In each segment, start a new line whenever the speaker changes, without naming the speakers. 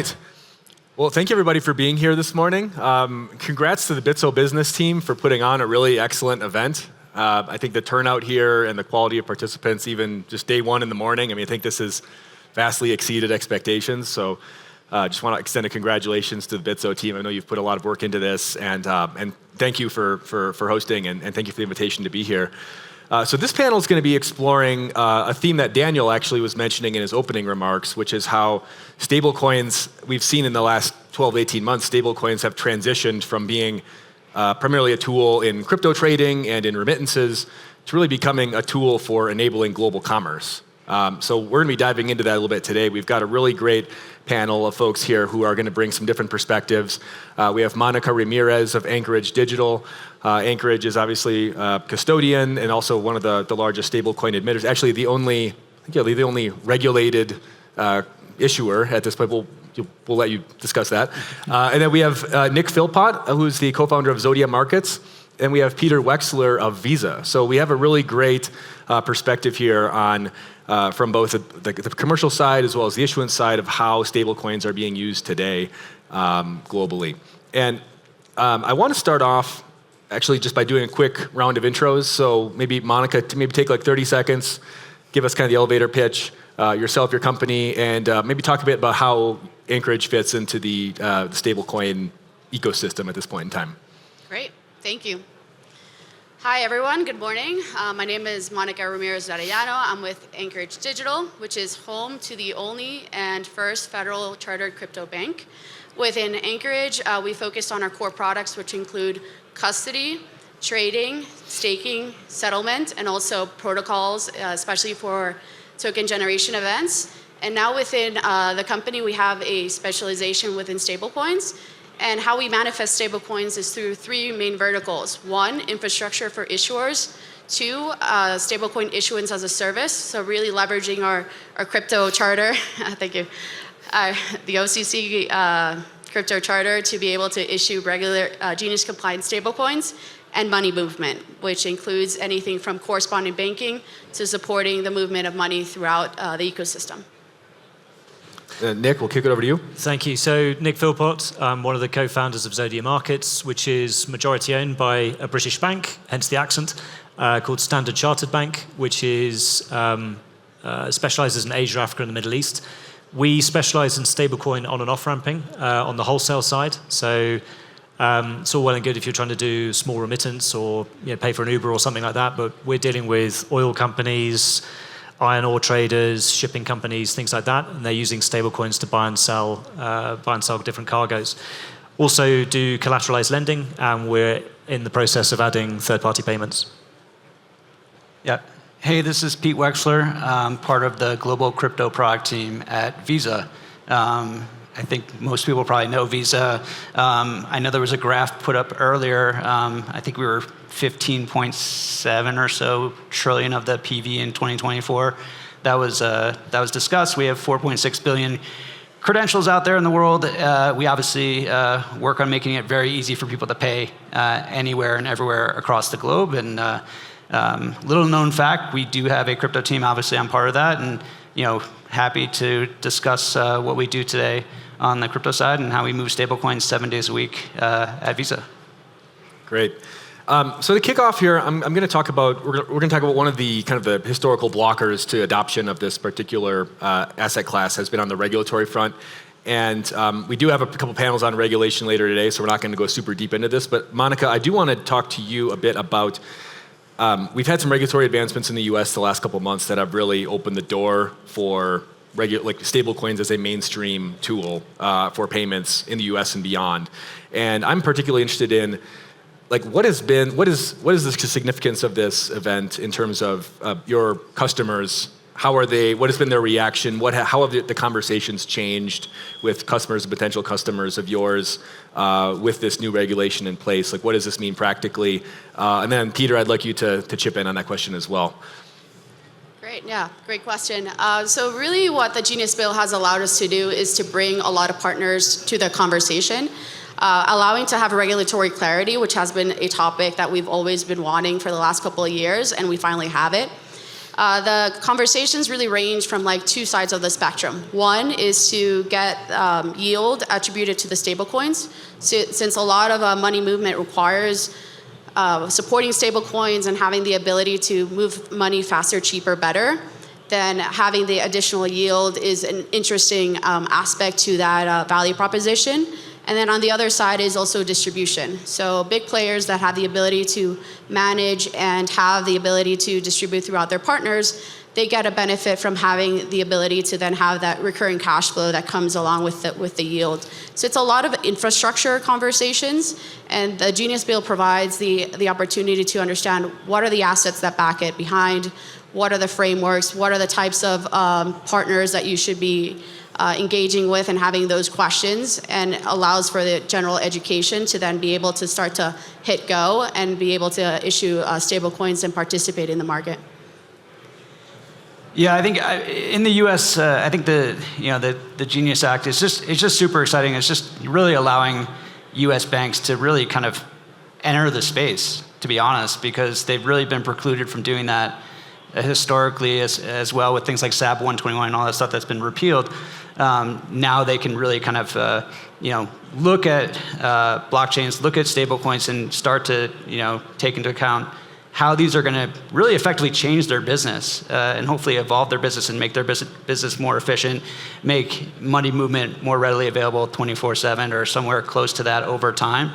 right. Well, thank you everybody for being here this morning. Congrats to the Bitso business team for putting on a really excellent event. I think the turnout here and the quality of participants, even just day one in the morning, I think this has vastly exceeded expectations. So just want to extend a congratulations to the Bitso team. I know you've put a lot of work into this, and thank you for hosting, and thank you for the invitation to be here. So this panel is going to be exploring a theme that Daniel actually was mentioning in his opening remarks, which is how stablecoins, we've seen in the last 12, 18 months, stablecoins have transitioned from being primarily a tool in crypto trading and in remittances to really becoming a tool for enabling global commerce. So we're going to be diving into that a little bit today. We've got a really great panel of folks here who are going to bring some different perspectives. We have Monica Ramirez of Anchorage Digital. Anchorage is obviously custodian and also one of the largest stablecoin emitters. Actually, the only regulated issuer at this point. We'll let you discuss that. And then we have Nick Philpott, who's the co-founder of Zodia Markets. And we have Peter Wexler of Visa. So we have a really great perspective here on from both the commercial side as well as the issuance side of how stablecoins are being used today globally. And I want to start off actually just by doing a quick round of intros. So maybe Monica, take like 30 seconds, give us kind of the elevator pitch, yourself, your company, and maybe talk a bit about how Anchorage fits into the stablecoin ecosystem at this point in time.
Great, thank you. Hi everyone, good morning. My name is Monica Ramirez Arellano. I'm with Anchorage Digital, which is home to the only and first federal chartered crypto bank. Within Anchorage, we focus on our core products, which include custody, trading, staking, settlement, and also protocols, especially for token generation events. And now within the company, we have a specialization within stablecoins. And how we manifest stablecoins is through three main verticals. One, infrastructure for issuers. Two, stablecoin issuance as a service. So really leveraging our crypto charter, thank you, the OCC crypto charter to be able to issue regular Genius compliant stablecoins, and money movement, which includes anything from correspondent banking to supporting the movement of money throughout the ecosystem.
Nick, we'll kick it over to you.
Thank you. So Nick Philpott, I'm one of the co-founders of Zodia Markets, which is majority owned by a British bank, hence the accent, called Standard Chartered Bank, which is specializes in Asia, Africa, and the Middle East. We specialize in stablecoin on and off ramping on the wholesale side. So it's all well and good if you're trying to do small remittance or pay for an Uber or something like that, but we're dealing with oil companies, iron ore traders, shipping companies, things like that, and they're using stablecoins to buy and sell different cargoes. Also do collateralized lending, and we're in the process of adding third-party payments.
Yeah. Hey, this is Pete Wexler. I'm part of the global crypto product team at Visa. I think most people probably know Visa. I know there was a graph put up earlier. I think we were 15.7 or so trillion of the PV in 2024. That was discussed. We have 4.6 billion credentials out there in the world. We obviously work on making it very easy for people to pay anywhere and everywhere across the globe. And little known fact, we do have a crypto team. Obviously, I'm part of that, and happy to discuss what we do today on the crypto side and how we move stablecoins 7 days a week at Visa.
Great. So to kick off here, we're going to talk about one of the kind of the historical blockers to adoption of this particular asset class has been on the regulatory front. And we do have a couple panels on regulation later today, so we're not going to go super deep into this. But Monica, I do want to talk to you a bit about, we've had some regulatory advancements in the US the last couple of months that have really opened the door for stablecoins as a mainstream tool for payments in the US and beyond. And I'm particularly interested in what is the significance of this event in terms of your customers? What has been their reaction? How have the conversations changed with customers and potential customers of yours with this new regulation in place? What does this mean practically? And then Peter, I'd like you to chip in on that question as well.
Great, yeah, great question. So really what the Genius Bill has allowed us to do is to bring a lot of partners to the conversation, allowing to have regulatory clarity, which has been a topic that we've always been wanting for the last couple of years, and we finally have it. The conversations really range from like two sides of the spectrum. One is to get yield attributed to the stablecoins. So, since a lot of money movement requires supporting stablecoins and having the ability to move money faster, cheaper, better, then having the additional yield is an interesting aspect to that value proposition. And then on the other side is also distribution. So big players that have the ability to manage and have the ability to distribute throughout their partners, they get a benefit from having the ability to then have that recurring cash flow that comes along with the yield. So it's a lot of infrastructure conversations, and the Genius Bill provides the opportunity to understand what are the assets that back it behind, what are the frameworks, what are the types of partners that you should be engaging with and having those questions, and allows for the general education to then be able to start to hit go and be able to issue stable coins and participate in the market.
Yeah, I think in the U.S., I think the Genius Act is just super exciting. It's just really allowing U.S. banks to really kind of enter the space, to be honest, because they've really been precluded from doing that historically as well with things like SAB 121 and all that stuff that's been repealed. Now they can really kind of look at blockchains, look at stablecoins, and start to take into account how these are going to really effectively change their business and hopefully evolve their business and make their business more efficient, make money movement more readily available 24/7 or somewhere close to that over time.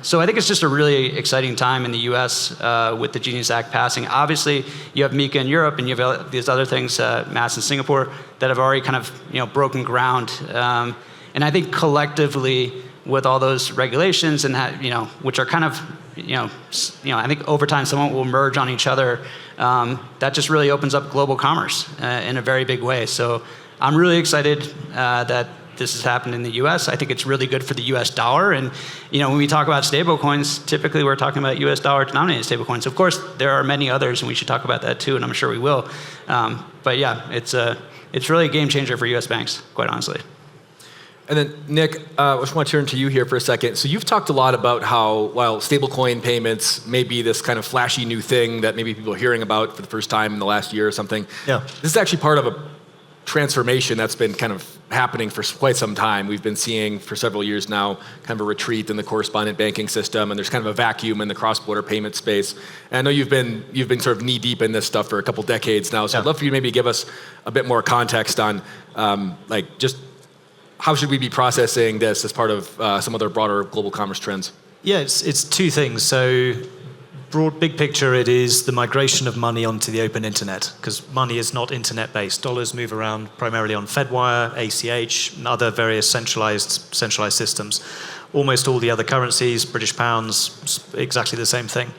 So I think it's just a really exciting time in the U.S. With the Genius Act passing. Obviously, you have MiCA in Europe, and you have these other things, MAS in Singapore, that have already kind of broken ground. And I think collectively, with all those regulations and which are kind of I think over time someone will merge on each other. That just really opens up global commerce in a very big way. So I'm really excited that this has happened in the U.S. I think it's really good for the U.S. dollar. And when we talk about stablecoins, typically we're talking about U.S. dollar denominated stablecoins. Of course, there are many others, and we should talk about that too, and I'm sure we will. But yeah, it's really a game changer for U.S. banks, quite honestly.
And then, Nick, I just want to turn to you here for a second. So you've talked a lot about how, while stablecoin payments may be this kind of flashy new thing that maybe people are hearing about for the first time in the last year or something, this is actually part of a transformation that's been kind of happening for quite some time. We've been seeing for several years now kind of a retreat in the correspondent banking system, and there's kind of a vacuum in the cross-border payment space. And I know you've been sort of knee-deep in this stuff for a couple decades now, so I'd love for you to maybe give us a bit more context on just how should we be processing this as part of some other broader global commerce trends?
Yeah, it's two things. So big picture, it is the migration of money onto the open internet, because money is not internet-based. Dollars move around primarily on Fedwire, ACH, and other various centralized systems. Almost all the other currencies, British pounds, exactly the same thing.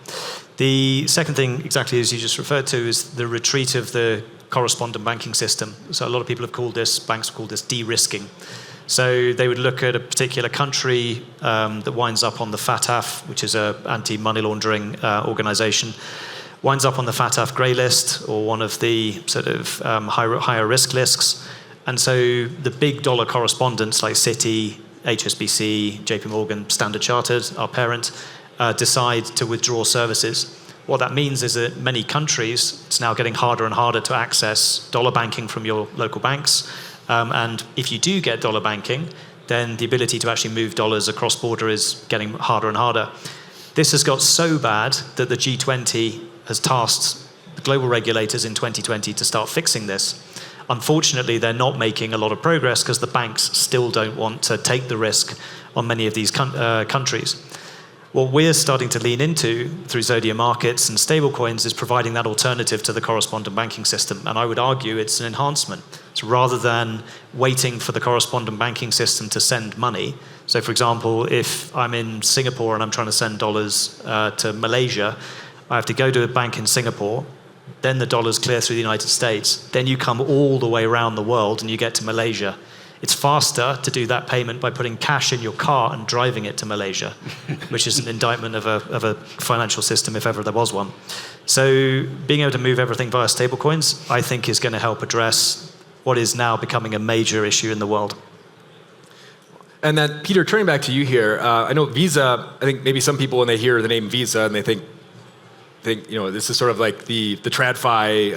The second thing, exactly as you just referred to, is the retreat of the correspondent banking system. So a lot of people have banks have called this de-risking. So they would look at a particular country that winds up on the FATF, which is an anti-money laundering organization, winds up on the FATF grey list or one of the sort of higher risk lists. And so the big dollar correspondents like Citi, HSBC, JP Morgan, Standard Chartered, our parent, decide to withdraw services. What that means is that many countries, it's now getting harder and harder to access dollar banking from your local banks. And if you do get dollar banking, then the ability to actually move dollars across border is getting harder and harder. This has got so bad that the G20 has tasked the global regulators in 2020 to start fixing this. Unfortunately, they're not making a lot of progress because the banks still don't want to take the risk on many of these countries. What we're starting to lean into through Zodia Markets and stablecoins is providing that alternative to the correspondent banking system. And I would argue it's an enhancement. So rather than waiting for the correspondent banking system to send money, so for example, if I'm in Singapore and I'm trying to send dollars to Malaysia, I have to go to a bank in Singapore, then the dollars clear through the United States, then you come all the way around the world and you get to Malaysia. It's faster to do that payment by putting cash in your car and driving it to Malaysia, which is an indictment of a financial system if ever there was one. So being able to move everything via stablecoins, I think, is going to help address what is now becoming a major issue in the world.
And then, Peter, turning back to you here, I know Visa, I think maybe some people when they hear the name Visa and they think think, this is sort of like the TradFi,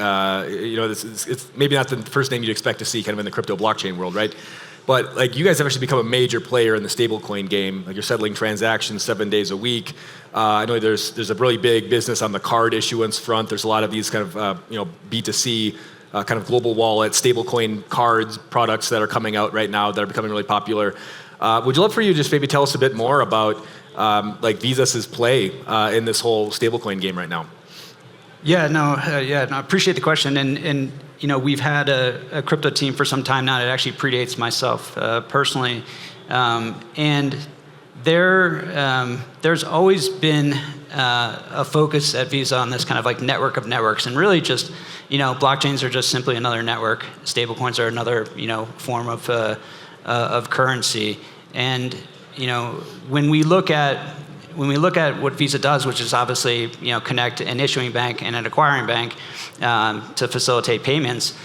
it's maybe not the first name you'd expect to see kind of in the crypto blockchain world, right? But like you guys have actually become a major player in the stablecoin game. Like you're settling transactions 7 days a week. I know there's a really big business on the card issuance front. There's a lot of these kind of B2C kind of global wallet stablecoin cards products that are coming out right now that are becoming really popular. Would you love for you to just maybe tell us a bit more about like Visa's play in this whole stablecoin game right now?
I appreciate the question. And we've had a crypto team for some time now. It actually predates myself personally. And there's always been a focus at Visa on this kind of like network of networks, and really just, blockchains are just simply another network. Stablecoins are another, form of currency. And, when we look at what Visa does, which is obviously connect an issuing bank and an acquiring bank to facilitate payments,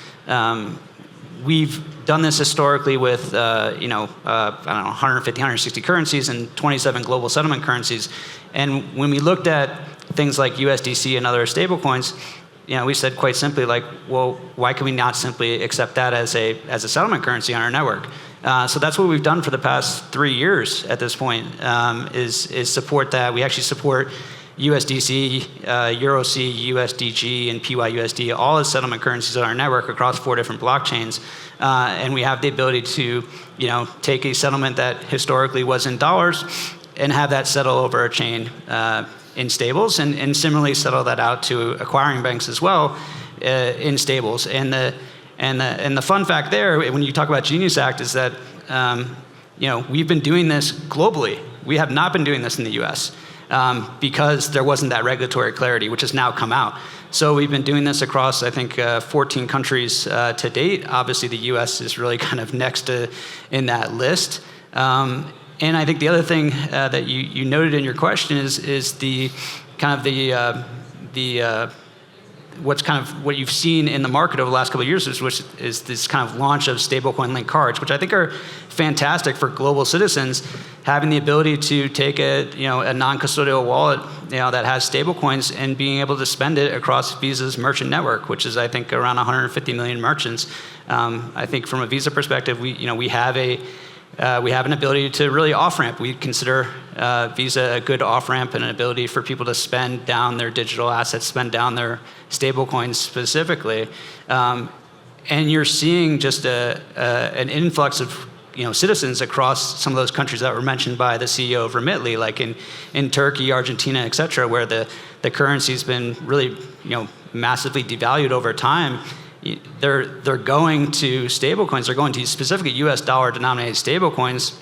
we've done this historically with 150, 160 currencies and 27 global settlement currencies. And when we looked at things like USDC and other stablecoins, we said quite simply, like, well, why can we not simply accept that as a settlement currency on our network? So that's what we've done for the past 3 years at this point, is support that. We actually support USDC, EuroC, USDG, and PYUSD, all as settlement currencies on our network across 4 different blockchains. And we have the ability to, take a settlement that historically was in dollars and have that settle over a chain in stables, and similarly settle that out to acquiring banks as well in stables. And the fun fact there, when you talk about Genius Act, is that we've been doing this globally. We have not been doing this in the U.S. Because there wasn't that regulatory clarity, which has now come out. So we've been doing this across, I think, 14 countries to date. Obviously, the U.S. is really kind of next in that list. And I think the other thing that you noted in your question is the kind of what you've seen in the market over the last couple of years, which is this kind of launch of stablecoin linked cards, which I think are fantastic for global citizens, having the ability to take a non-custodial wallet that has stablecoins and being able to spend it across Visa's merchant network, which is, I think, around 150 million merchants. I think from a Visa perspective, we have an ability to really off-ramp. We consider Visa a good off-ramp and an ability for people to spend down their digital assets, spend down their stablecoins specifically. And you're seeing just an influx of citizens across some of those countries that were mentioned by the CEO of Remitly, like in Turkey, Argentina, et cetera, where the currency's been really massively devalued over time. They're going to stablecoins. They're going to specifically U.S. dollar denominated stablecoins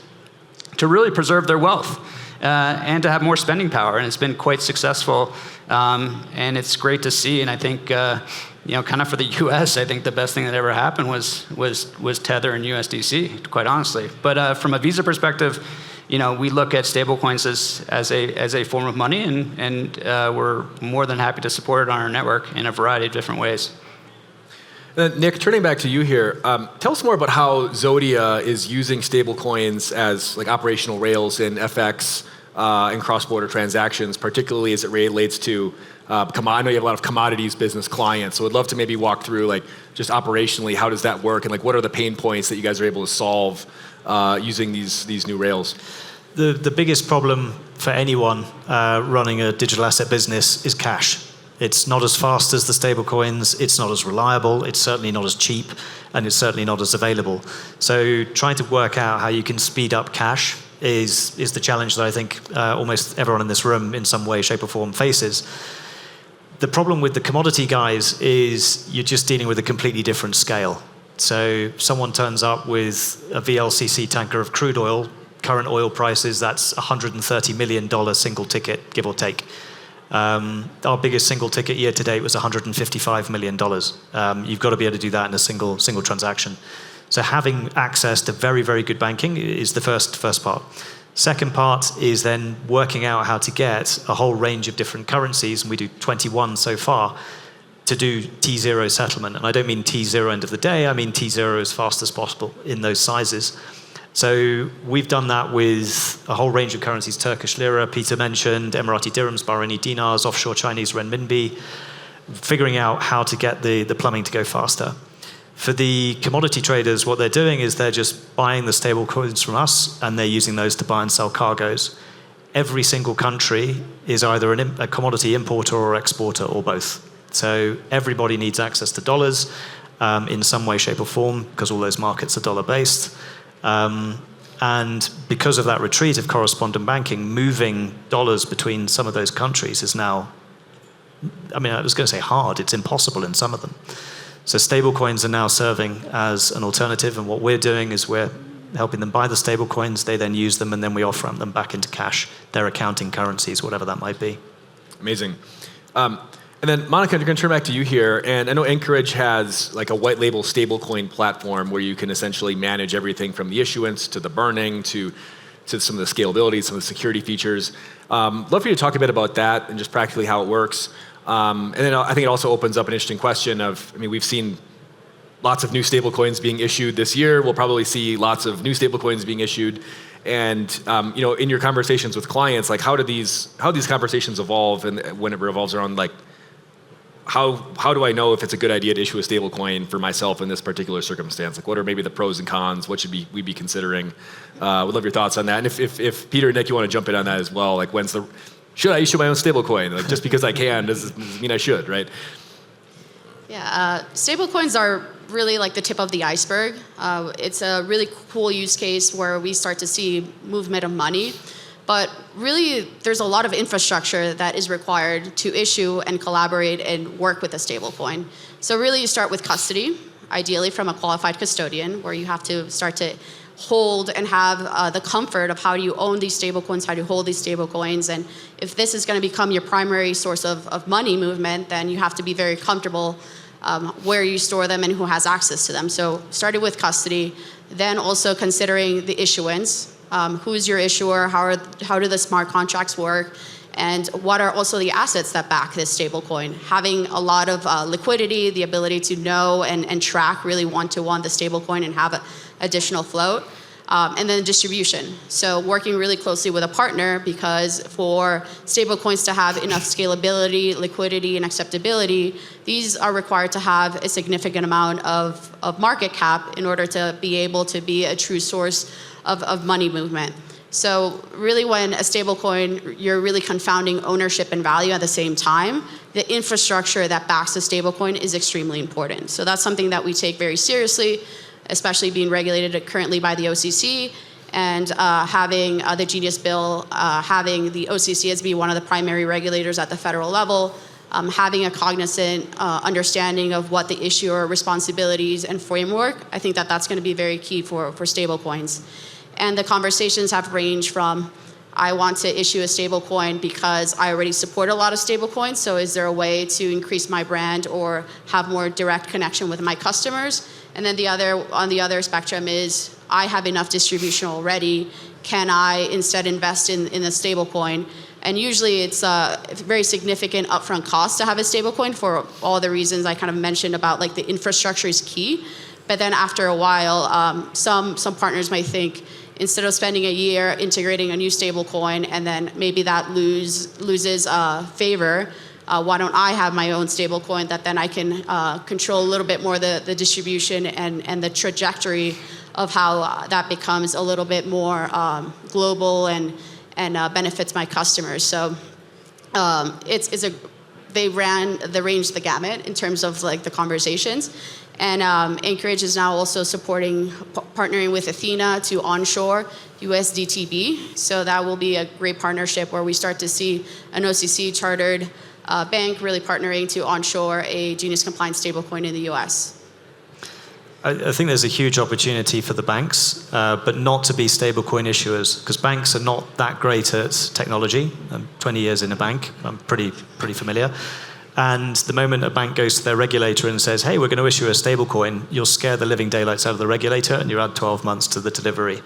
to really preserve their wealth and to have more spending power. And it's been quite successful, and it's great to see. And I think kind of for the U.S., I think the best thing that ever happened was Tether and USDC, quite honestly. But from a Visa perspective, we look at stablecoins as a form of money, and we're more than happy to support it on our network in a variety of different ways.
Nick, turning back to you here, tell us more about how Zodia is using stablecoins as like operational rails in FX and cross-border transactions, particularly as it relates to I know you have a lot of commodities business clients, so I'd love to maybe walk through like just operationally how does that work, and like what are the pain points that you guys are able to solve using these new rails?
The biggest problem for anyone running a digital asset business is cash. It's not as fast as the stablecoins, it's not as reliable, it's certainly not as cheap, and it's certainly not as available. So trying to work out how you can speed up cash is the challenge that I think almost everyone in this room in some way, shape or form faces. The problem with the commodity guys is you're just dealing with a completely different scale. So someone turns up with a VLCC tanker of crude oil, current oil prices, that's $130 million single ticket, give or take. Our biggest single ticket year to date was $155 million. You've got to be able to do that in a single transaction. So having access to very, very good banking is the first part. Second part is then working out how to get a whole range of different currencies, and we do 21 so far, to do T0 settlement. And I don't mean T0 end of the day, I mean T0 as fast as possible in those sizes. So we've done that with a whole range of currencies: Turkish lira, Peter mentioned, Emirati dirhams, Bahraini dinars, offshore Chinese renminbi, figuring out how to get the plumbing to go faster. For the commodity traders, what they're doing is they're just buying the stable coins from us, and they're using those to buy and sell cargoes. Every single country is either a commodity importer or exporter or both. So everybody needs access to dollars in some way, shape, or form, because all those markets are dollar-based. And because of that retreat of correspondent banking, moving dollars between some of those countries is now, I mean, I was going to say hard, it's impossible in some of them. So stablecoins are now serving as an alternative, and what we're doing is we're helping them buy the stablecoins, they then use them, and then we offer them back into cash, their accounting currencies, whatever that might be.
Amazing. And then, Monica, I'm going to turn back to you here. And I know Anchorage has like a white label stablecoin platform where you can essentially manage everything from the issuance to the burning to some of the scalability, some of the security features. Love for you to talk a bit about that and just practically how it works. And then I think it also opens up an interesting question of, I mean, we've seen lots of new stablecoins being issued this year. We'll probably see lots of new stablecoins being issued. And in your conversations with clients, like how these conversations evolve, and when it revolves around like how do I know if it's a good idea to issue a stablecoin for myself in this particular circumstance? Like what are maybe the pros and cons? What should we be considering? Would love your thoughts on that. And if Peter and Nick, you want to jump in on that as well, like should I issue my own stablecoin? Like just because I can doesn't mean I should, right?
Yeah, stablecoins are really like the tip of the iceberg. It's a really cool use case where we start to see movement of money. But really, there's a lot of infrastructure that is required to issue and collaborate and work with a stablecoin. So really, you start with custody, ideally from a qualified custodian, where you have to start to hold and have the comfort of how do you own these stablecoins, how do you hold these stablecoins, and if this is going to become your primary source of money movement, then you have to be very comfortable where you store them and who has access to them. So started with custody, then also considering the issuance. Who's your issuer? How do the smart contracts work? And what are also the assets that back this stablecoin? Having a lot of liquidity, the ability to know and track really one-to-one the stablecoin and have additional float. And then distribution. So working really closely with a partner, because for stablecoins to have enough scalability, liquidity, and acceptability, these are required to have a significant amount of market cap in order to be able to be a true source of money movement. So really when a stablecoin, you're really confounding ownership and value at the same time, the infrastructure that backs a stablecoin is extremely important. So that's something that we take very seriously, especially being regulated currently by the OCC, and having the Genius Bill, having the OCC as be one of the primary regulators at the federal level, having a cognizant understanding of what the issuer responsibilities and framework. I think that that's going to be very key for stablecoins. And the conversations have ranged from, I want to issue a stablecoin because I already support a lot of stablecoins, so is there a way to increase my brand or have more direct connection with my customers? And then on the other spectrum is, I have enough distribution already, can I instead invest in a stablecoin? And usually it's a very significant upfront cost to have a stablecoin for all the reasons I kind of mentioned about like the infrastructure is key. But then after a while, some partners might think, instead of spending a year integrating a new stablecoin and then maybe that loses favor, why don't I have my own stablecoin that then I can control a little bit more the distribution and the trajectory of how that becomes a little bit more global and benefits my customers. So they ranged the gamut in terms of like the conversations. And Anchorage is now also partnering with Athena to onshore USDTB. So that will be a great partnership where we start to see an OCC chartered bank really partnering to onshore a Genius compliant stablecoin in the US.
I think there's a huge opportunity for the banks, but not to be stablecoin issuers, because banks are not that great at technology. I'm 20 years in a bank, I'm pretty familiar. And the moment a bank goes to their regulator and says, hey, we're going to issue a stablecoin, you'll scare the living daylights out of the regulator and you add 12 months to the delivery.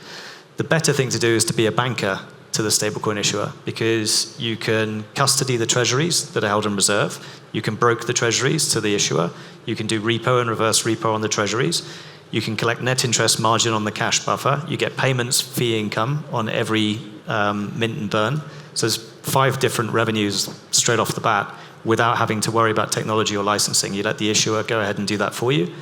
The better thing to do is to be a banker to the stablecoin issuer, because you can custody the treasuries that are held in reserve, you can broker the treasuries to the issuer, you can do repo and reverse repo on the treasuries, You can collect net interest margin on the cash buffer. You get payments fee income on every mint and burn. So there's 5 different revenues straight off the bat without having to worry about technology or licensing. You let the issuer go ahead and do that for you.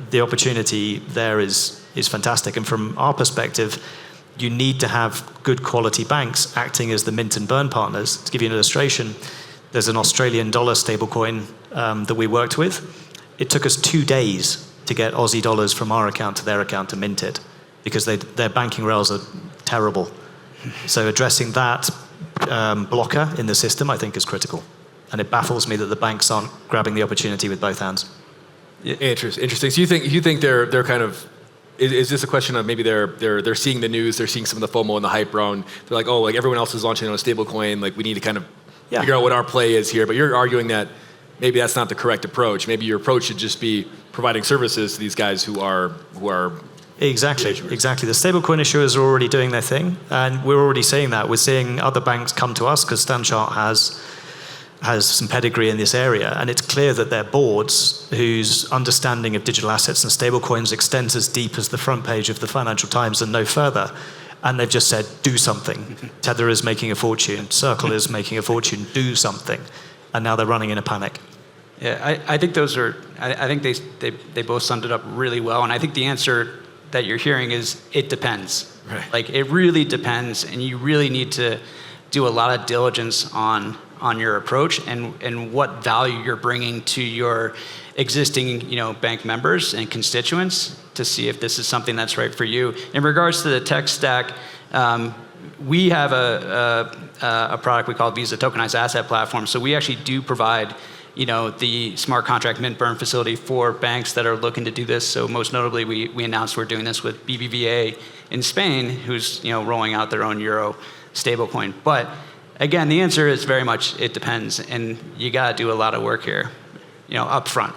The opportunity there is fantastic. And from our perspective, you need to have good quality banks acting as the mint and burn partners. To give you an illustration, there's an Australian dollar stablecoin that we worked with. It took us 2 days to get Aussie dollars from our account to their account to mint it, because their banking rails are terrible. So addressing that blocker in the system, I think, is critical. And it baffles me that the banks aren't grabbing the opportunity with both hands.
Interesting. So you think they're kind of, is this a question of maybe they're seeing the news, they're seeing some of the FOMO and the hype around, they're like, oh, like everyone else is launching on a stable coin, like we need to kind of figure out what our play is here. But you're arguing that maybe that's not the correct approach. Maybe your approach should just be providing services to these guys who are
Exactly. The stablecoin issuers are already doing their thing, and we're already seeing that. We're seeing other banks come to us because StanChart has some pedigree in this area, and it's clear that their boards, whose understanding of digital assets and stablecoins extends as deep as the front page of the Financial Times and no further, and they've just said, do something. Tether is making a fortune, Circle is making a fortune, do something. And now they're running in a panic.
Yeah, I think those are, I think they both summed it up really well, and I think the answer that you're hearing is it depends.
Right.
Like it really depends, and you really need to do a lot of diligence on your approach and what value you're bringing to your existing bank members and constituents to see if this is something that's right for you. In regards to the tech stack, we have a product we call Visa Tokenized Asset Platform. So we actually do provide the smart contract mint burn facility for banks that are looking to do this. So most notably, we announced we're doing this with BBVA in Spain, who's rolling out their own euro stablecoin. But again, the answer is very much it depends, and you got to do a lot of work here, up front.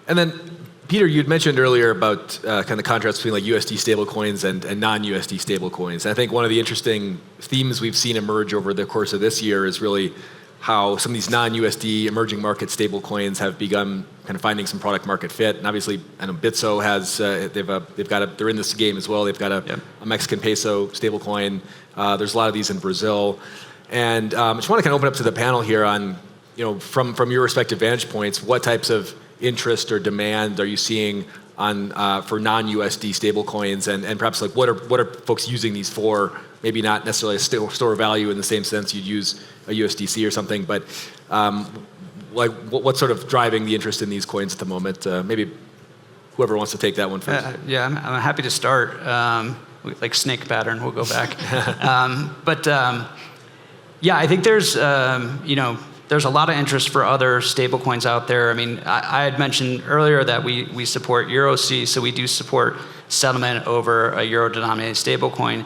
And then, Peter, you'd mentioned earlier about kind of the contrast between like USD stablecoins and non-USD stablecoins. I think one of the interesting themes we've seen emerge over the course of this year is really how some of these non-USD emerging market stablecoins have begun kind of finding some product market fit. And obviously, I know Bitso has they're in this game as well. They've got a Mexican peso stablecoin. There's a lot of these in Brazil, and I just want to kind of open up to the panel here on from your respective vantage points, what types of interest or demand are you seeing on for non-USD stablecoins, and perhaps like what are folks using these for? Maybe not necessarily a store value in the same sense you'd use a USDC or something, but like what's sort of driving the interest in these coins at the moment? Maybe whoever wants to take that one first.
I'm happy to start. Like snake pattern, we'll go back. I think there's a lot of interest for other stable coins out there. I mean, I had mentioned earlier that we support EuroC, so we do support settlement over a euro-denominated stable coin.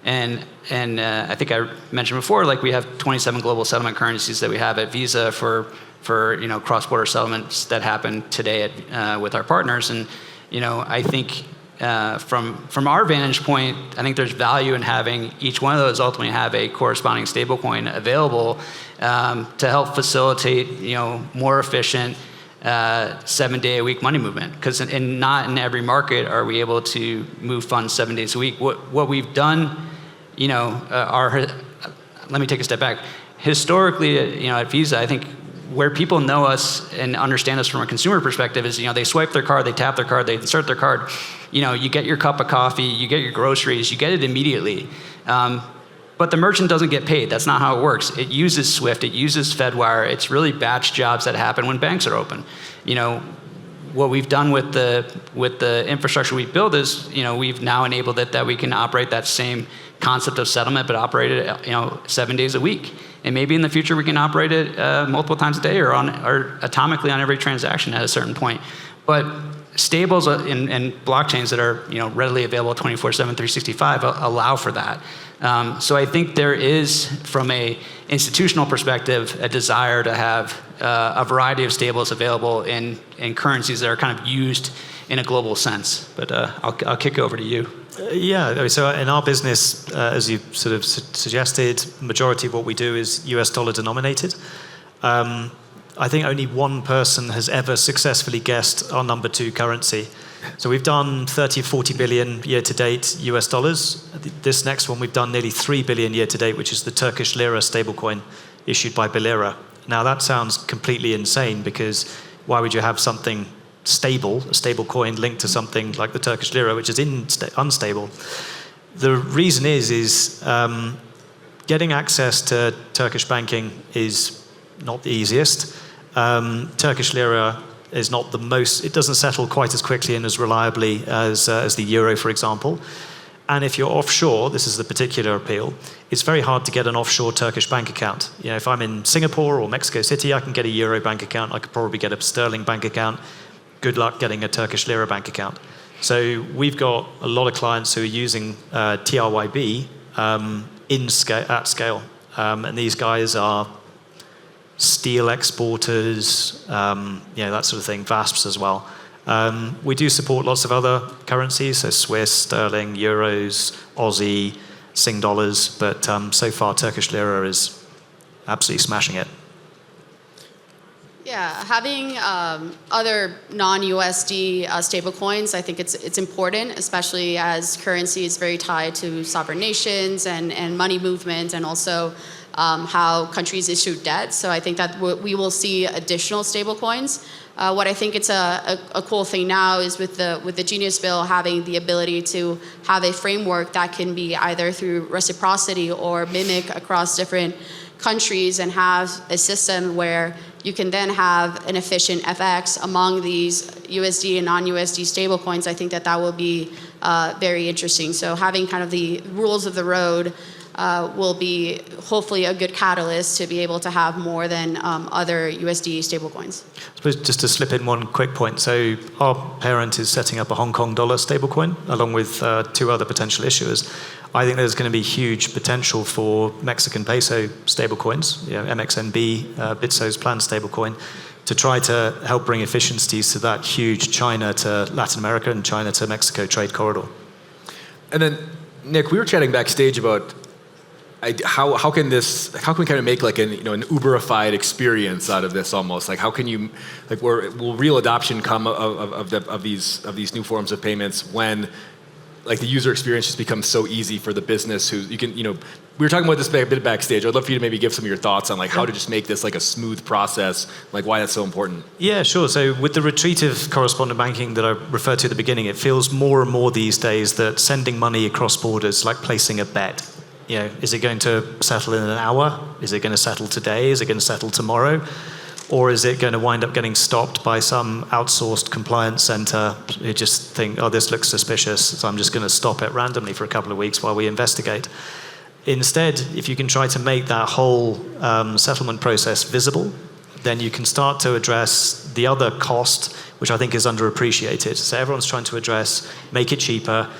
And I think I mentioned before, like we have 27 global settlement currencies that we have at Visa for cross-border settlements that happen today with our partners. And I think from our vantage point, I think there's value in having each one of those ultimately have a corresponding stablecoin available to help facilitate more efficient 7-day-a-week money movement. Because not in every market are we able to move funds 7 days a week. What we've done, let me take a step back. Historically, at Visa, I think where people know us and understand us from a consumer perspective is, they swipe their card, they tap their card, they insert their card. You get your cup of coffee, you get your groceries, you get it immediately. But the merchant doesn't get paid. That's not how it works. It uses SWIFT, it uses Fedwire. It's really batch jobs that happen when banks are open. What we've done with the infrastructure we built is, we've now enabled it that we can operate that same concept of settlement, but operate it, 7 days a week. And maybe in the future we can operate it multiple times a day or atomically on every transaction at a certain point. But stables and blockchains that are readily available 24/7, 365 allow for that. So I think there is, from a institutional perspective, a desire to have a variety of stables available in currencies that are kind of used in a global sense. But I'll kick over to you.
So in our business, as you sort of suggested, majority of what we do is US dollar denominated. I think only one person has ever successfully guessed our number 2 currency. So we've done 30 or 40 billion year to date US dollars. This next one we've done nearly 3 billion year to date, which is the Turkish lira stablecoin issued by Bilira. Now that sounds completely insane, because why would you have something stable, a stable coin linked to something like the Turkish lira, which is unstable? The reason is getting access to Turkish banking is not the easiest. Turkish lira is not the most, it doesn't settle quite as quickly and as reliably as the euro, for example. And if you're offshore, this is the particular appeal, it's very hard to get an offshore Turkish bank account. You know, if I'm in Singapore or Mexico City, I can get a euro bank account. I could probably get a sterling bank account. Good luck getting a Turkish lira bank account. So we've got a lot of clients who are using TRYB at scale. And these guys are steel exporters, that sort of thing, VASPs as well. We do support lots of other currencies, so Swiss, sterling, euros, Aussie, Sing dollars, but so far Turkish lira is absolutely smashing it.
Yeah, having other non-USD stablecoins, I think it's important, especially as currency is very tied to sovereign nations and money movement, and also how countries issue debt. So I think that we will see additional stablecoins. What I think it's a cool thing now is with the Genius Bill having the ability to have a framework that can be either through reciprocity or mimic across different countries, and have a system where you can then have an efficient FX among these USD and non-USD stablecoins. I think that will be very interesting. So having kind of the rules of the road will be hopefully a good catalyst to be able to have more than other USD stablecoins.
I suppose just to slip in one quick point. So our parent is setting up a Hong Kong dollar stablecoin along with 2 other potential issuers. I think there's going to be huge potential for Mexican peso stablecoins, MXNB, Bitso's planned stablecoin, to try to help bring efficiencies to that huge China to Latin America and China to Mexico trade corridor.
And then, Nick, we were chatting backstage about how can we kind of make like an Uberified experience out of this almost? Like how can you, like will real adoption come of these new forms of payments when like the user experience just becomes so easy for the business who you can, we were talking about this a bit backstage. I'd love for you to maybe give some of your thoughts on like how to just make this like a smooth process, like why that's so important.
Yeah, sure. So with the retreat of correspondent banking that I referred to at the beginning, it feels more and more these days that sending money across borders is like placing a bet. Is it going to settle in an hour? Is it going to settle today? Is it going to settle tomorrow? Or is it going to wind up getting stopped by some outsourced compliance center who just think, oh, this looks suspicious, so I'm just going to stop it randomly for a couple of weeks while we investigate? Instead, if you can try to make that whole settlement process visible, then you can start to address the other cost, which I think is underappreciated. So everyone's trying to address, make it cheaper,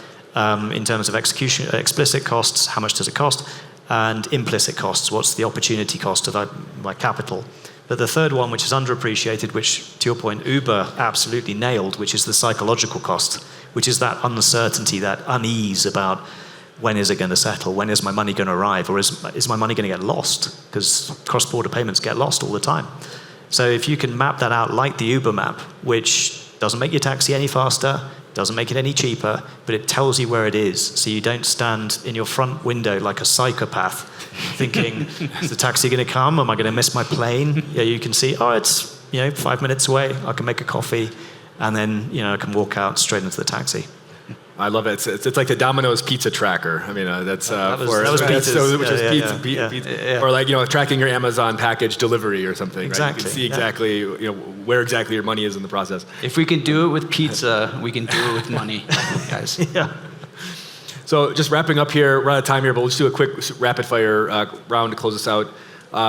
in terms of execution, explicit costs, how much does it cost, and implicit costs, what's the opportunity cost of my capital. But the third one, which is underappreciated, which, to your point, Uber absolutely nailed, which is the psychological cost, which is that uncertainty, that unease about when is it going to settle, when is my money going to arrive, or is my money going to get lost? Because cross-border payments get lost all the time. So if you can map that out like the Uber map, which doesn't make your taxi any faster, doesn't make it any cheaper, but it tells you where it is, so you don't stand in your front window like a psychopath thinking, is the taxi going to come? Am I going to miss my plane? Yeah, you can see, oh, it's 5 minutes away. I can make a coffee, and then I can walk out straight into the taxi.
I love it. It's like the Domino's pizza tracker. I mean, that
was pizza,
which is pizza, or like tracking your Amazon package delivery or something.
Exactly.
Right? You can see exactly where exactly your money is in the process.
If we can do it with pizza, we can do it with money, guys.
Yeah.
So just wrapping up here, we're out of time here, but we'll just do a quick rapid fire round to close us out.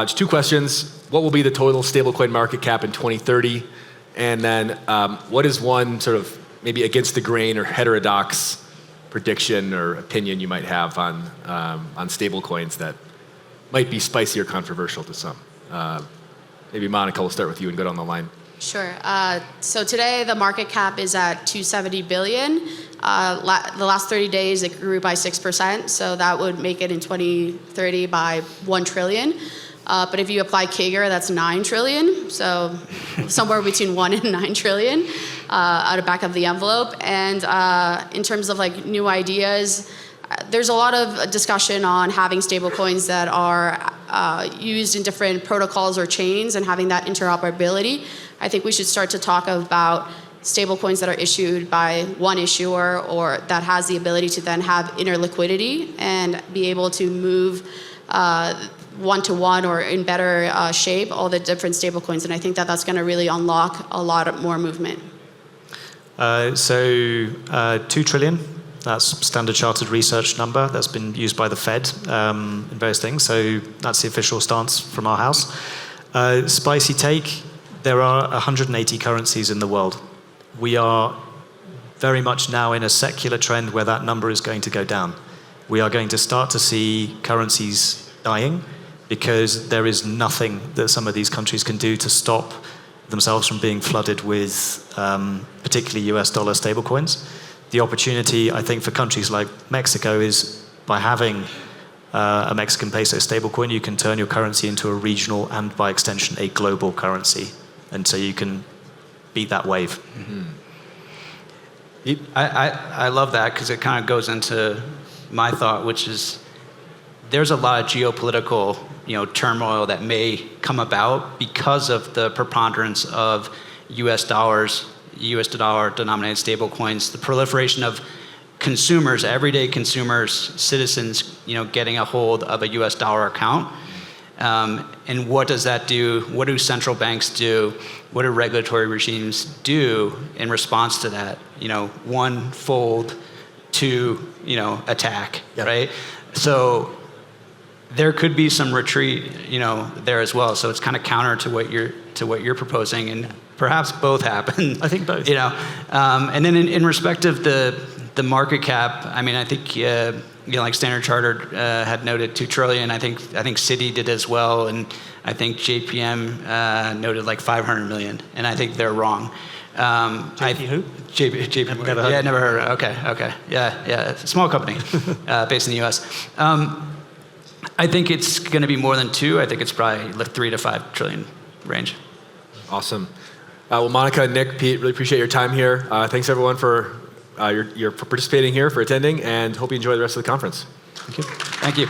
Just 2 questions. What will be the total stablecoin market cap in 2030? And then what is one sort of maybe against the grain or heterodox prediction or opinion you might have on stablecoins that might be spicy or controversial to some? Maybe Monica, we'll start with you and go down the line.
Sure. So today the market cap is at 270 billion. The last 30 days it grew by 6%, so that would make it in 2030 by 1 trillion. But if you apply CAGR, that's 9 trillion. So somewhere between 1 and 9 trillion out of back of the envelope. And in terms of like new ideas, there's a lot of discussion on having stablecoins that are used in different protocols or chains and having that interoperability. I think we should start to talk about stablecoins that are issued by one issuer or that has the ability to then have interliquidity and be able to move one-to-one or in better shape all the different stablecoins. And I think that that's going to really unlock a lot more movement.
2 trillion. That's Standard Chartered research number that's been used by the Fed in various things. So that's the official stance from our house. Spicy take, there are 180 currencies in the world. We are very much now in a secular trend where that number is going to go down. We are going to start to see currencies dying because there is nothing that some of these countries can do to stop themselves from being flooded with particularly US dollar stablecoins. The opportunity, I think, for countries like Mexico is by having a Mexican peso stablecoin, you can turn your currency into a regional and, by extension, a global currency. And so you can beat that wave.
Mm-hmm. I love that because it kind of goes into my thought, which is there's a lot of geopolitical turmoil that may come about because of the preponderance of US dollar denominated stablecoins, the proliferation of consumers, everyday consumers, citizens, getting a hold of a US dollar account. And what does that do? What do central banks do? What do regulatory regimes do in response to that? One, fold, two, attack, yep. Right? So there could be some retreat, there as well. So it's kind of counter to what you're proposing, and perhaps both happen.
I think both.
And then in respect of the market cap, I mean, I think like Standard Chartered had noted 2 trillion. I think Citi did as well, and I think JPM noted like 500 million, and I think they're wrong.
Who?
JP. Never heard of it. Okay. Yeah. Small company based in the US. I think it's going to be more than 2. I think it's probably like 3 to 5 trillion range.
Awesome. Well, Monica, Nick, Pete, really appreciate your time here. Thanks everyone for for participating here, for attending, and hope you enjoy the rest of the conference.
Thank you.